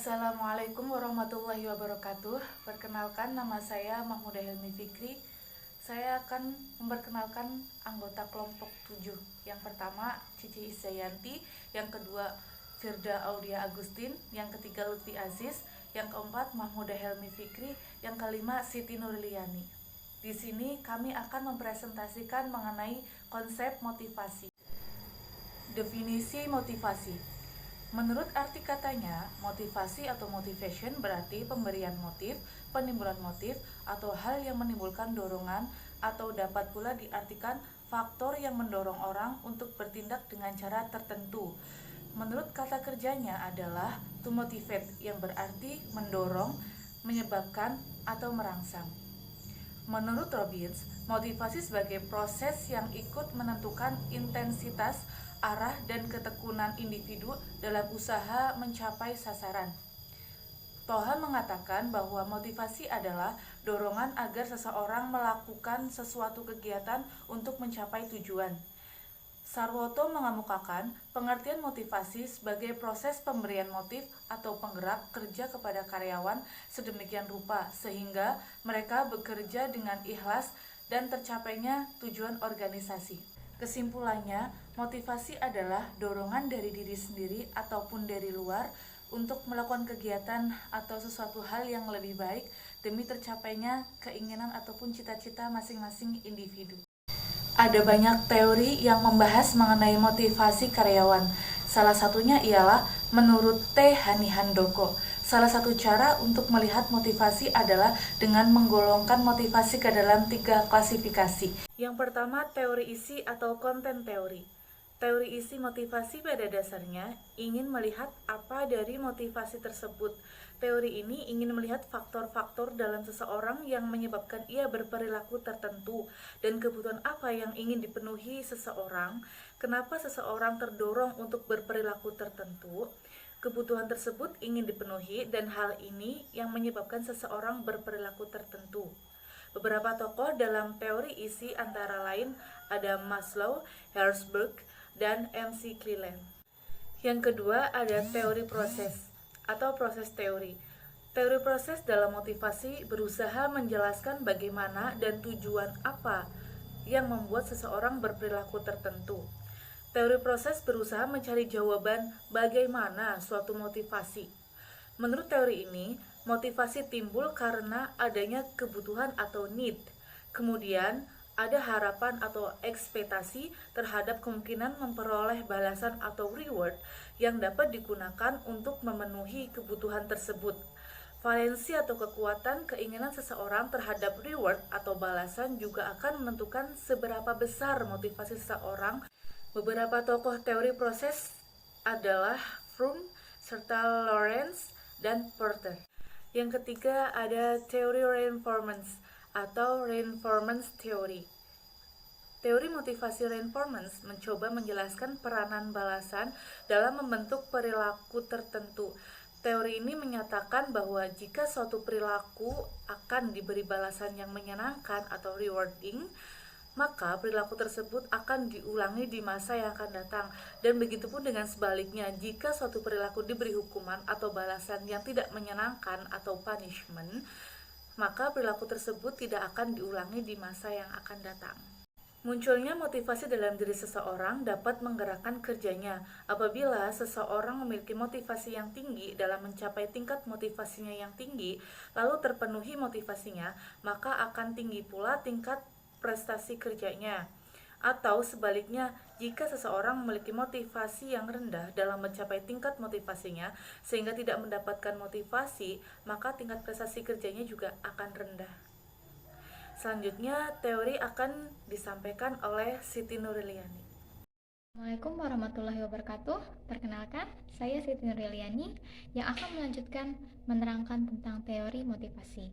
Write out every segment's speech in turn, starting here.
Assalamualaikum warahmatullahi wabarakatuh. Perkenalkan, nama saya Mahmudah Helmi Fikri. Saya akan memperkenalkan anggota kelompok 7. Yang pertama Cici Isdayanti, yang kedua Firda Audia Agustin, yang ketiga Lutfi Aziz, yang keempat Mahmudah Helmi Fikri, yang kelima Siti Nurliani. Di sini kami akan mempresentasikan mengenai konsep motivasi. Definisi motivasi. Menurut arti katanya, motivasi atau motivation berarti pemberian motif, penimbulan motif, atau hal yang menimbulkan dorongan, atau dapat pula diartikan faktor yang mendorong orang untuk bertindak dengan cara tertentu. Menurut kata kerjanya adalah to motivate, yang berarti mendorong, menyebabkan, atau merangsang. Menurut Robbins, motivasi sebagai proses yang ikut menentukan intensitas, arah, dan ketekunan individu dalam usaha mencapai sasaran. Toha mengatakan bahwa motivasi adalah dorongan agar seseorang melakukan sesuatu kegiatan untuk mencapai tujuan. Sarwoto mengemukakan pengertian motivasi sebagai proses pemberian motif atau penggerak kerja kepada karyawan sedemikian rupa sehingga mereka bekerja dengan ikhlas dan tercapainya tujuan organisasi. Kesimpulannya, motivasi adalah dorongan dari diri sendiri ataupun dari luar untuk melakukan kegiatan atau sesuatu hal yang lebih baik demi tercapainya keinginan ataupun cita-cita masing-masing individu. Ada banyak teori yang membahas mengenai motivasi karyawan. Salah satunya ialah menurut T. Hani Handoko. Salah satu cara untuk melihat motivasi adalah dengan menggolongkan motivasi ke dalam 3 klasifikasi. Yang pertama, teori isi atau konten teori. Teori isi motivasi pada dasarnya ingin melihat apa dari motivasi tersebut. Teori ini ingin melihat faktor-faktor dalam seseorang yang menyebabkan ia berperilaku tertentu dan kebutuhan apa yang ingin dipenuhi seseorang, kenapa seseorang terdorong untuk berperilaku tertentu, kebutuhan tersebut ingin dipenuhi, dan hal ini yang menyebabkan seseorang berperilaku tertentu. Beberapa tokoh dalam teori isi antara lain ada Maslow, Herzberg, dan MC Cleland. Yang kedua ada teori proses atau proses teori. Teori proses dalam motivasi berusaha menjelaskan bagaimana dan tujuan apa yang membuat seseorang berperilaku tertentu. Teori proses berusaha mencari jawaban bagaimana suatu motivasi. Menurut teori ini, motivasi timbul karena adanya kebutuhan atau need. Kemudian, ada harapan atau ekspektasi terhadap kemungkinan memperoleh balasan atau reward yang dapat digunakan untuk memenuhi kebutuhan tersebut. Valensi atau kekuatan keinginan seseorang terhadap reward atau balasan juga akan menentukan seberapa besar motivasi seseorang. Beberapa tokoh teori proses adalah Fromm, serta Lawrence, dan Porter. Yang ketiga ada teori reinforcement atau reinforcement theory. Teori motivasi reinforcement mencoba menjelaskan peranan balasan dalam membentuk perilaku tertentu. Teori ini menyatakan bahwa jika suatu perilaku akan diberi balasan yang menyenangkan atau rewarding, maka perilaku tersebut akan diulangi di masa yang akan datang. Dan begitupun dengan sebaliknya, jika suatu perilaku diberi hukuman atau balasan yang tidak menyenangkan atau punishment, maka perilaku tersebut tidak akan diulangi di masa yang akan datang. Munculnya motivasi dalam diri seseorang dapat menggerakkan kerjanya. Apabila seseorang memiliki motivasi yang tinggi dalam mencapai tingkat motivasinya yang tinggi, lalu terpenuhi motivasinya, maka akan tinggi pula tingkat prestasi kerjanya. Atau sebaliknya, jika seseorang memiliki motivasi yang rendah dalam mencapai tingkat motivasinya sehingga tidak mendapatkan motivasi, maka tingkat prestasi kerjanya juga akan rendah. Selanjutnya, teori akan disampaikan oleh Siti Nurliani. Assalamualaikum warahmatullahi wabarakatuh. Perkenalkan, saya Siti Nurliani yang akan melanjutkan menerangkan tentang teori motivasi.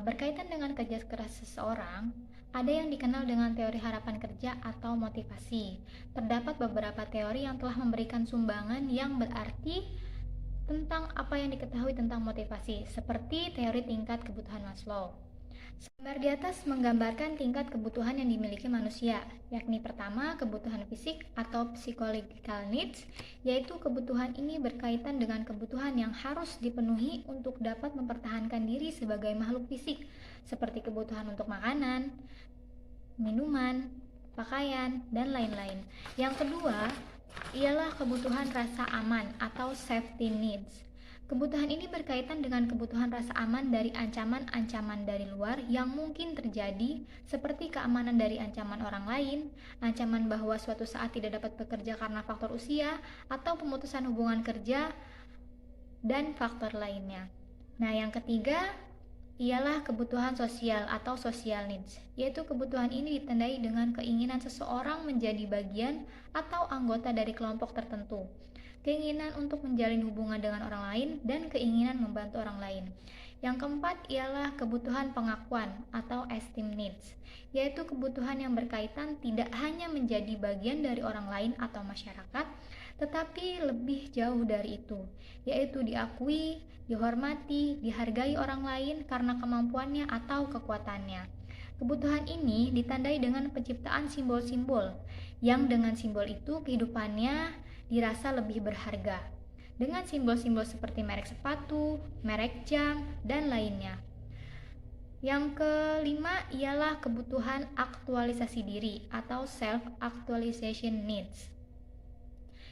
Berkaitan dengan kerja keras seseorang, ada yang dikenal dengan teori harapan kerja atau motivasi. Terdapat beberapa teori yang telah memberikan sumbangan yang berarti tentang apa yang diketahui tentang motivasi, seperti teori tingkat kebutuhan Maslow. Gambar di atas menggambarkan tingkat kebutuhan yang dimiliki manusia, yakni pertama kebutuhan fisik atau psychological needs, yaitu kebutuhan ini berkaitan dengan kebutuhan yang harus dipenuhi untuk dapat mempertahankan diri sebagai makhluk fisik, seperti kebutuhan untuk makanan, minuman, pakaian, dan lain-lain. Yang kedua ialah kebutuhan rasa aman atau safety needs. Kebutuhan ini berkaitan dengan kebutuhan rasa aman dari ancaman-ancaman dari luar yang mungkin terjadi, seperti keamanan dari ancaman orang lain, ancaman bahwa suatu saat tidak dapat bekerja karena faktor usia, atau pemutusan hubungan kerja, dan faktor lainnya. Nah, yang ketiga ialah kebutuhan sosial atau social needs, yaitu kebutuhan ini ditandai dengan keinginan seseorang menjadi bagian atau anggota dari kelompok tertentu, keinginan untuk menjalin hubungan dengan orang lain, dan keinginan membantu orang lain. Yang keempat ialah kebutuhan pengakuan atau esteem needs, yaitu kebutuhan yang berkaitan tidak hanya menjadi bagian dari orang lain atau masyarakat, tetapi lebih jauh dari itu, yaitu diakui, dihormati, dihargai orang lain karena kemampuannya atau kekuatannya. Kebutuhan ini ditandai dengan penciptaan simbol-simbol, yang dengan simbol itu kehidupannya dirasa lebih berharga. Dengan simbol-simbol seperti merek sepatu, merek jam, dan lainnya. Yang kelima ialah kebutuhan aktualisasi diri atau self-actualization needs,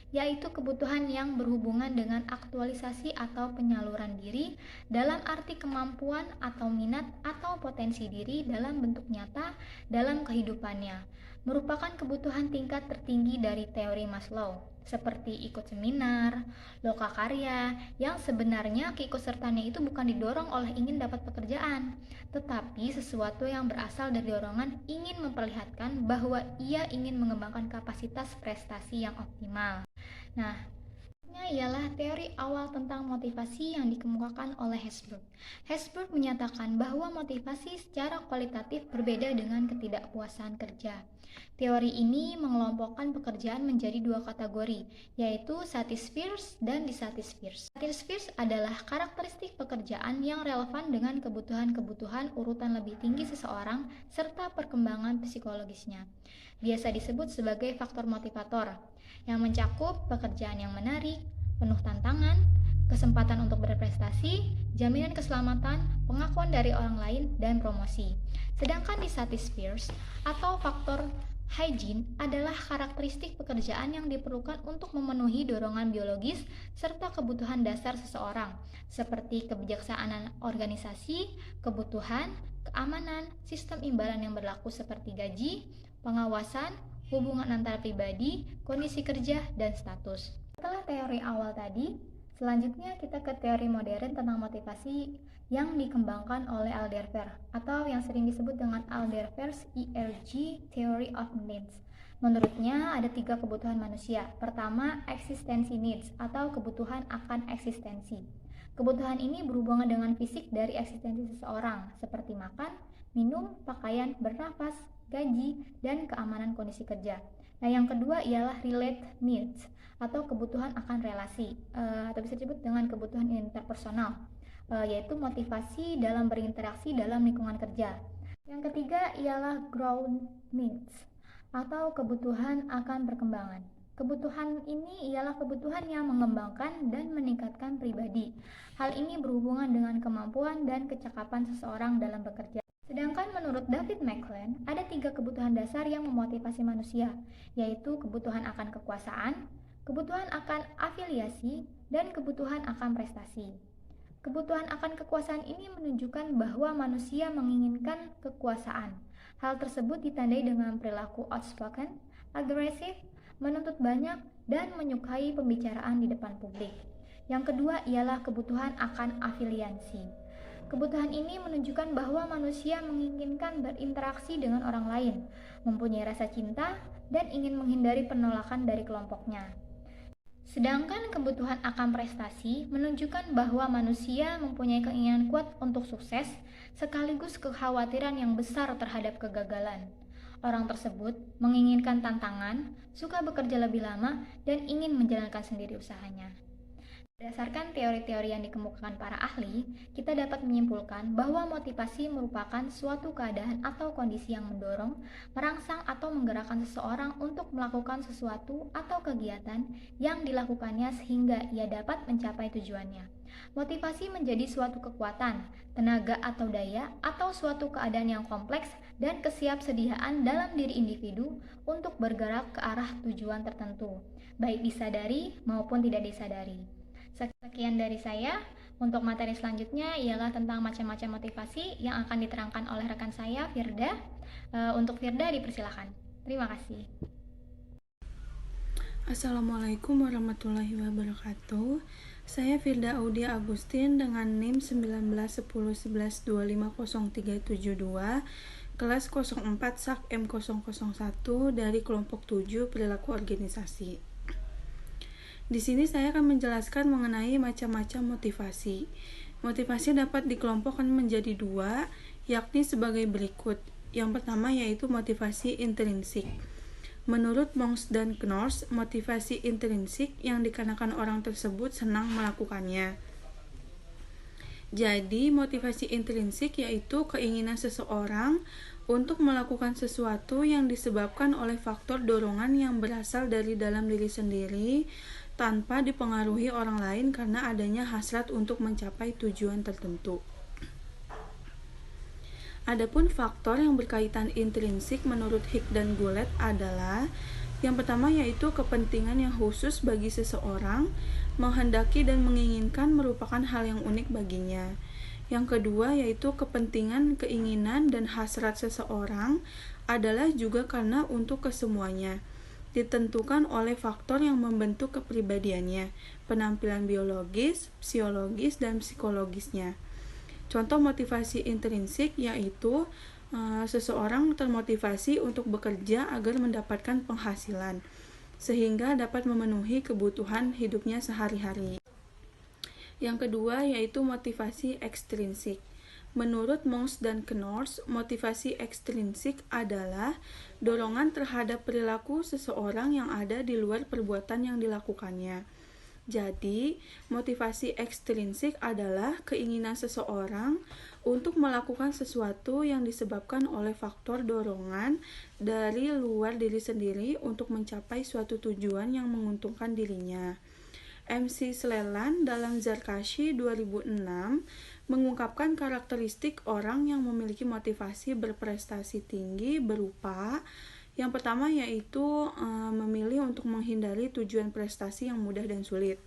yaitu kebutuhan yang berhubungan dengan aktualisasi atau penyaluran diri dalam arti kemampuan atau minat atau potensi diri dalam bentuk nyata dalam kehidupannya, merupakan kebutuhan tingkat tertinggi dari teori Maslow, seperti ikut seminar, lokakarya, yang sebenarnya keikutsertaannya itu bukan didorong oleh ingin dapat pekerjaan, tetapi sesuatu yang berasal dari dorongan ingin memperlihatkan bahwa ia ingin mengembangkan kapasitas prestasi yang optimal. Nah, ialah teori awal tentang motivasi yang dikemukakan oleh Herzberg. Herzberg menyatakan bahwa motivasi secara kualitatif berbeda dengan ketidakpuasan kerja. Teori ini mengelompokkan pekerjaan menjadi dua kategori, yaitu satisfiers dan dissatisfiers. Satisfiers adalah karakteristik pekerjaan yang relevan dengan kebutuhan-kebutuhan urutan lebih tinggi seseorang serta perkembangan psikologisnya. Biasa disebut sebagai faktor motivator, yang mencakup pekerjaan yang menarik, penuh tantangan, kesempatan untuk berprestasi, jaminan keselamatan, pengakuan dari orang lain, dan promosi. Sedangkan dissatisfiers atau faktor hygiene adalah karakteristik pekerjaan yang diperlukan untuk memenuhi dorongan biologis serta kebutuhan dasar seseorang, seperti kebijaksanaan organisasi, kebutuhan, keamanan, sistem imbalan yang berlaku seperti gaji, pengawasan, hubungan antar pribadi, kondisi kerja, dan status. Setelah teori awal tadi, selanjutnya kita ke teori modern tentang motivasi yang dikembangkan oleh Alderfer, atau yang sering disebut dengan Alderfer's ERG Theory of Needs. Menurutnya ada 3 kebutuhan manusia. Pertama, existency needs atau kebutuhan akan eksistensi. Kebutuhan ini berhubungan dengan fisik dari eksistensi seseorang, seperti makan, minum, pakaian, bernafas, gaji, dan keamanan kondisi kerja. Nah, yang kedua ialah relate needs atau kebutuhan akan relasi, atau bisa disebut dengan kebutuhan interpersonal, yaitu motivasi dalam berinteraksi dalam lingkungan kerja. Yang ketiga ialah growth needs atau kebutuhan akan perkembangan. Kebutuhan ini ialah kebutuhan yang mengembangkan dan meningkatkan pribadi. Hal ini berhubungan dengan kemampuan dan kecakapan seseorang dalam bekerja. Sedangkan menurut David McClelland, ada 3 kebutuhan dasar yang memotivasi manusia, yaitu kebutuhan akan kekuasaan, kebutuhan akan afiliasi, dan kebutuhan akan prestasi. Kebutuhan akan kekuasaan ini menunjukkan bahwa manusia menginginkan kekuasaan. Hal tersebut ditandai dengan perilaku outspoken, agresif, menuntut banyak, dan menyukai pembicaraan di depan publik. Yang kedua ialah kebutuhan akan afiliasi. Kebutuhan ini menunjukkan bahwa manusia menginginkan berinteraksi dengan orang lain, mempunyai rasa cinta, dan ingin menghindari penolakan dari kelompoknya. Sedangkan kebutuhan akan prestasi menunjukkan bahwa manusia mempunyai keinginan kuat untuk sukses, sekaligus kekhawatiran yang besar terhadap kegagalan. Orang tersebut menginginkan tantangan, suka bekerja lebih lama, dan ingin menjalankan sendiri usahanya. Berdasarkan teori-teori yang dikemukakan para ahli, kita dapat menyimpulkan bahwa motivasi merupakan suatu keadaan atau kondisi yang mendorong, merangsang atau menggerakkan seseorang untuk melakukan sesuatu atau kegiatan yang dilakukannya sehingga ia dapat mencapai tujuannya. Motivasi menjadi suatu kekuatan, tenaga atau daya, atau suatu keadaan yang kompleks dan kesiapsediaan dalam diri individu untuk bergerak ke arah tujuan tertentu, baik disadari maupun tidak disadari. Sekian dari saya. Untuk materi selanjutnya ialah tentang macam-macam motivasi yang akan diterangkan oleh rekan saya, Firda. Untuk Firda dipersilakan. Terima kasih. Assalamualaikum warahmatullahi wabarakatuh. Saya Firda Audia Agustin dengan NIM 191011125032, kelas 04 SAK M001 dari kelompok 7 perilaku organisasi. Di sini saya akan menjelaskan mengenai macam-macam motivasi. Motivasi dapat dikelompokkan menjadi dua, yakni sebagai berikut. Yang pertama yaitu motivasi intrinsik. Menurut Monks dan Knorrs, motivasi intrinsik yang dikarenakan orang tersebut senang melakukannya. Jadi, motivasi intrinsik yaitu keinginan seseorang untuk melakukan sesuatu yang disebabkan oleh faktor dorongan yang berasal dari dalam diri sendiri tanpa dipengaruhi orang lain karena adanya hasrat untuk mencapai tujuan tertentu. Adapun faktor yang berkaitan intrinsik menurut Hick dan Goulet adalah yang pertama yaitu kepentingan yang khusus bagi seseorang, menghendaki dan menginginkan merupakan hal yang unik baginya. Yang kedua yaitu kepentingan, keinginan, dan hasrat seseorang adalah juga karena untuk kesemuanya, ditentukan oleh faktor yang membentuk kepribadiannya, penampilan biologis, psikologis, dan psikologisnya. Contoh motivasi intrinsik yaitu seseorang termotivasi untuk bekerja agar mendapatkan penghasilan, sehingga dapat memenuhi kebutuhan hidupnya sehari-hari. Yang kedua yaitu motivasi ekstrinsik. Menurut Monks dan Knorrs, motivasi ekstrinsik adalah dorongan terhadap perilaku seseorang yang ada di luar perbuatan yang dilakukannya. Jadi, motivasi ekstrinsik adalah keinginan seseorang untuk melakukan sesuatu yang disebabkan oleh faktor dorongan dari luar diri sendiri untuk mencapai suatu tujuan yang menguntungkan dirinya. MC Sleland dalam Zarkashi 2006 mengungkapkan karakteristik orang yang memiliki motivasi berprestasi tinggi berupa yang pertama yaitu memilih untuk menghindari tujuan prestasi yang mudah dan sulit.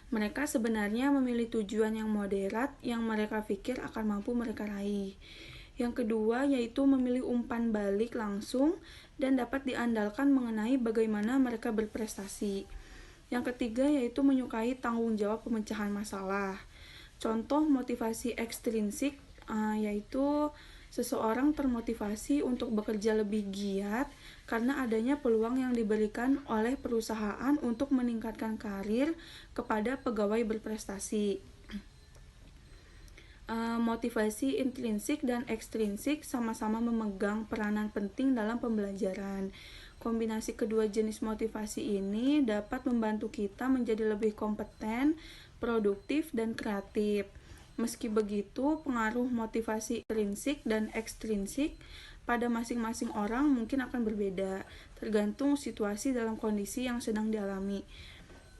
Mereka sebenarnya memilih tujuan yang moderat yang mereka pikir akan mampu mereka raih. Yang kedua yaitu memilih umpan balik langsung dan dapat diandalkan mengenai bagaimana mereka berprestasi. Yang ketiga yaitu menyukai tanggung jawab pemecahan masalah. Contoh motivasi ekstrinsik yaitu seseorang termotivasi untuk bekerja lebih giat karena adanya peluang yang diberikan oleh perusahaan untuk meningkatkan karir kepada pegawai berprestasi. Motivasi intrinsik dan ekstrinsik sama-sama memegang peranan penting dalam pembelajaran. Kombinasi kedua jenis motivasi ini dapat membantu kita menjadi lebih kompeten, produktif, dan kreatif. Meski begitu, pengaruh motivasi intrinsik dan ekstrinsik pada masing-masing orang mungkin akan berbeda, tergantung situasi dalam kondisi yang sedang dialami.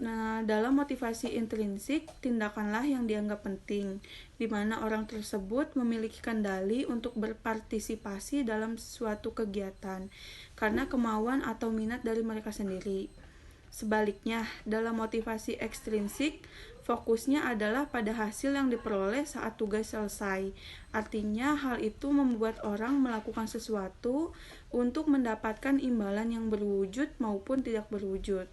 Nah, dalam motivasi intrinsik, tindakanlah yang dianggap penting, di mana orang tersebut memiliki kendali untuk berpartisipasi dalam suatu kegiatan, karena kemauan atau minat dari mereka sendiri. Sebaliknya, dalam motivasi ekstrinsik, fokusnya adalah pada hasil yang diperoleh saat tugas selesai. Artinya, hal itu membuat orang melakukan sesuatu untuk mendapatkan imbalan yang berwujud maupun tidak berwujud.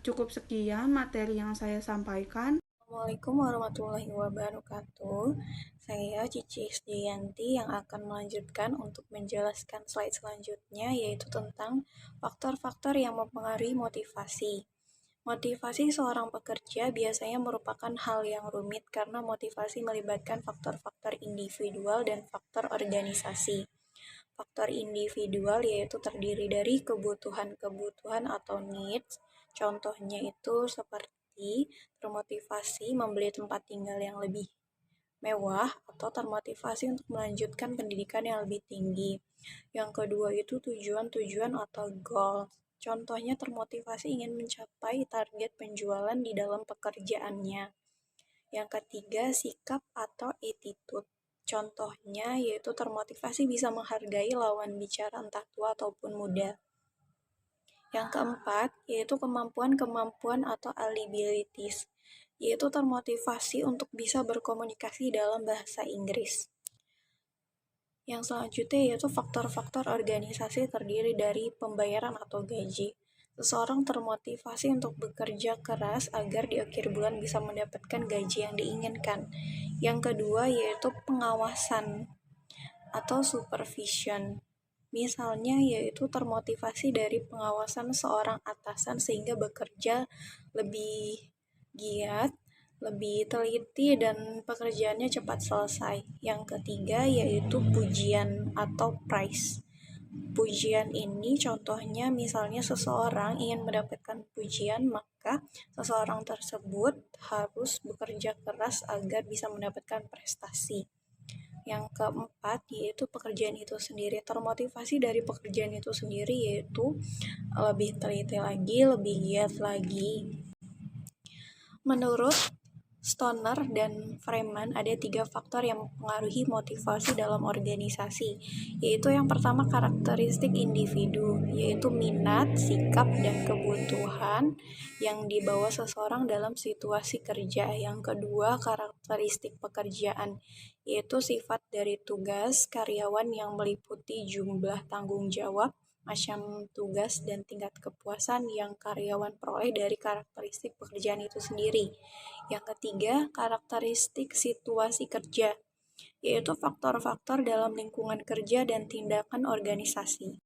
Cukup sekian materi yang saya sampaikan. Assalamualaikum warahmatullahi wabarakatuh. Saya Cici Isdiyanti yang akan melanjutkan untuk menjelaskan slide selanjutnya, yaitu tentang faktor-faktor yang mempengaruhi motivasi. Motivasi seorang pekerja biasanya merupakan hal yang rumit karena motivasi melibatkan faktor-faktor individual dan faktor organisasi. Faktor individual yaitu terdiri dari kebutuhan-kebutuhan atau needs, Contohnya itu seperti termotivasi membeli tempat tinggal yang lebih mewah atau termotivasi untuk melanjutkan pendidikan yang lebih tinggi. Yang kedua itu tujuan-tujuan atau goal. Contohnya termotivasi ingin mencapai target penjualan di dalam pekerjaannya. Yang ketiga, sikap atau attitude. Contohnya yaitu termotivasi bisa menghargai lawan bicara entah tua ataupun muda. Yang keempat, yaitu kemampuan-kemampuan atau abilities, yaitu termotivasi untuk bisa berkomunikasi dalam bahasa Inggris. Yang selanjutnya yaitu faktor-faktor organisasi terdiri dari pembayaran atau gaji. Seseorang termotivasi untuk bekerja keras agar di akhir bulan bisa mendapatkan gaji yang diinginkan. Yang kedua yaitu pengawasan atau supervision. Misalnya yaitu termotivasi dari pengawasan seorang atasan sehingga bekerja lebih giat, lebih teliti, dan pekerjaannya cepat selesai. Yang ketiga yaitu pujian atau praise. Pujian ini contohnya misalnya seseorang ingin mendapatkan pujian, maka seseorang tersebut harus bekerja keras agar bisa mendapatkan prestasi. Yang keempat yaitu pekerjaan itu sendiri. Termotivasi dari pekerjaan itu sendiri yaitu lebih teliti lagi, lebih giat lagi. Menurut Stoner dan Freeman, ada 3 faktor yang mempengaruhi motivasi dalam organisasi, yaitu yang pertama karakteristik individu, yaitu minat, sikap, dan kebutuhan yang dibawa seseorang dalam situasi kerja. Yang kedua, karakteristik pekerjaan, yaitu sifat dari tugas karyawan yang meliputi jumlah tanggung jawab, macam tugas, dan tingkat kepuasan yang karyawan peroleh dari karakteristik pekerjaan itu sendiri. Yang ketiga, karakteristik situasi kerja, yaitu faktor-faktor dalam lingkungan kerja dan tindakan organisasi.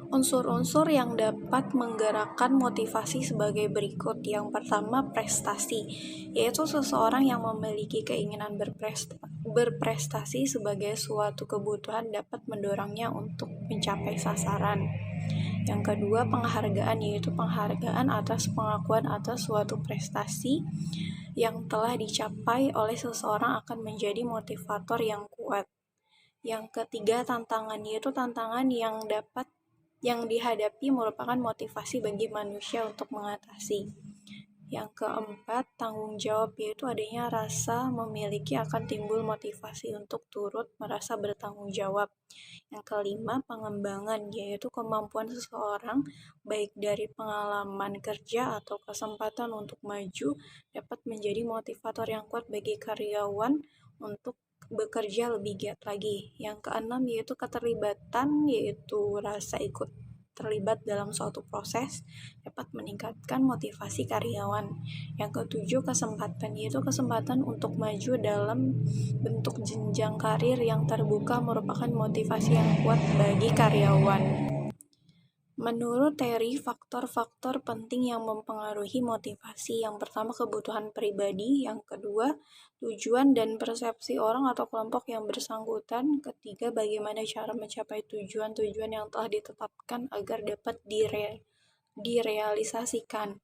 Unsur-unsur yang dapat menggerakkan motivasi sebagai berikut. Yang pertama, prestasi, yaitu seseorang yang memiliki keinginan berprestasi sebagai suatu kebutuhan dapat mendorongnya untuk mencapai sasaran. Yang kedua, penghargaan, yaitu penghargaan atas pengakuan atas suatu prestasi yang telah dicapai oleh seseorang akan menjadi motivator yang kuat. Yang ketiga, tantangan, yaitu tantangan yang dihadapi merupakan motivasi bagi manusia untuk mengatasi. Yang keempat, tanggung jawab, yaitu adanya rasa memiliki akan timbul motivasi untuk turut merasa bertanggung jawab. Yang kelima, pengembangan, yaitu kemampuan seseorang baik dari pengalaman kerja atau kesempatan untuk maju dapat menjadi motivator yang kuat bagi karyawan untuk bekerja lebih giat lagi. Yang keenam yaitu keterlibatan, yaitu rasa ikut terlibat dalam suatu proses dapat meningkatkan motivasi karyawan. Yang ketujuh, kesempatan, yaitu kesempatan untuk maju dalam bentuk jenjang karir yang terbuka merupakan motivasi yang kuat bagi karyawan. Menurut Terry, faktor-faktor penting yang mempengaruhi motivasi, yang pertama kebutuhan pribadi, yang kedua tujuan dan persepsi orang atau kelompok yang bersangkutan, ketiga bagaimana cara mencapai tujuan-tujuan yang telah ditetapkan agar dapat direalisasikan.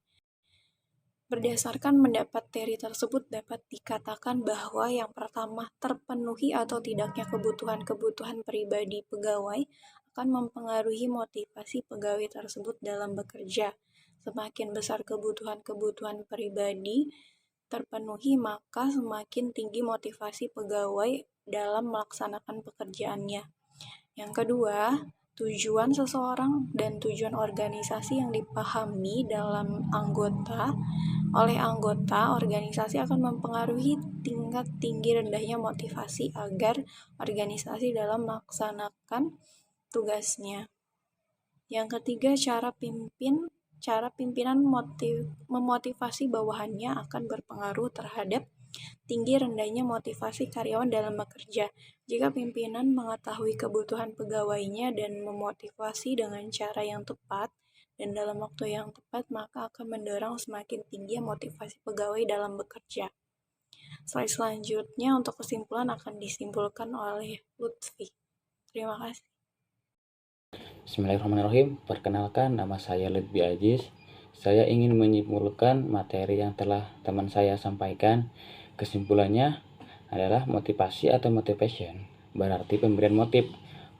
Berdasarkan pendapat Terry tersebut dapat dikatakan bahwa yang pertama, terpenuhi atau tidaknya kebutuhan-kebutuhan pribadi pegawai akan mempengaruhi motivasi pegawai tersebut dalam bekerja. Semakin besar kebutuhan-kebutuhan pribadi terpenuhi, maka semakin tinggi motivasi pegawai dalam melaksanakan pekerjaannya. Yang kedua, tujuan seseorang dan tujuan organisasi yang dipahami oleh anggota organisasi akan mempengaruhi tingkat tinggi rendahnya motivasi agar organisasi dalam melaksanakan tugasnya. Yang ketiga, cara pimpinan memotivasi bawahannya akan berpengaruh terhadap tinggi rendahnya motivasi karyawan dalam bekerja. Jika pimpinan mengetahui kebutuhan pegawainya dan memotivasi dengan cara yang tepat dan dalam waktu yang tepat, maka akan mendorong semakin tinggi motivasi pegawai dalam bekerja. Slide selanjutnya untuk kesimpulan akan disimpulkan oleh Lutfi. Terima kasih. Bismillahirrahmanirrahim. Perkenalkan, nama saya Lutfi Aziz. saya ingin menyimpulkan materi yang telah teman saya sampaikan. Kesimpulannya adalah motivasi atau motivation berarti pemberian motif,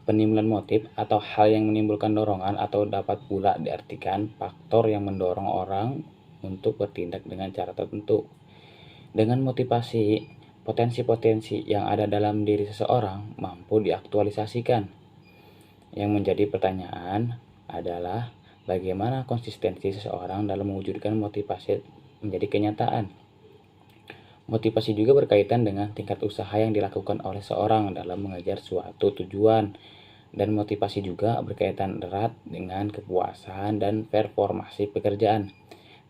penimbunan motif atau hal yang menimbulkan dorongan, atau dapat pula diartikan faktor yang mendorong orang untuk bertindak dengan cara tertentu. Dengan motivasi, potensi-potensi yang ada dalam diri seseorang mampu diaktualisasikan. Yang menjadi pertanyaan adalah bagaimana konsistensi seseorang dalam mewujudkan motivasi menjadi kenyataan. Motivasi juga berkaitan dengan tingkat usaha yang dilakukan oleh seorang dalam mengejar suatu tujuan, dan motivasi juga berkaitan erat dengan kepuasan dan performasi pekerjaan.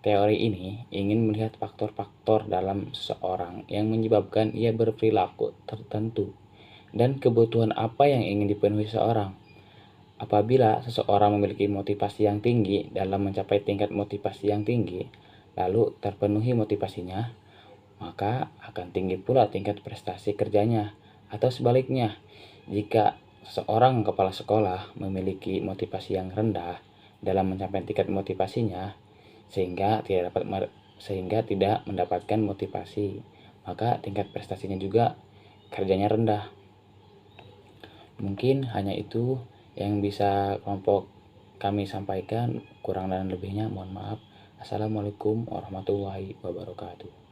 Teori ini ingin melihat faktor-faktor dalam seseorang yang menyebabkan ia berperilaku tertentu dan kebutuhan apa yang ingin dipenuhi seseorang. Apabila seseorang memiliki motivasi yang tinggi dalam mencapai tingkat motivasi yang tinggi, lalu terpenuhi motivasinya, maka akan tinggi pula tingkat prestasi kerjanya. Atau sebaliknya, jika seorang kepala sekolah memiliki motivasi yang rendah dalam mencapai tingkat motivasinya, sehingga tidak mendapatkan motivasi, maka tingkat prestasinya juga kerjanya rendah. Mungkin hanya itu yang bisa kelompok kami sampaikan, kurang dan lebihnya mohon maaf. Assalamualaikum warahmatullahi wabarakatuh.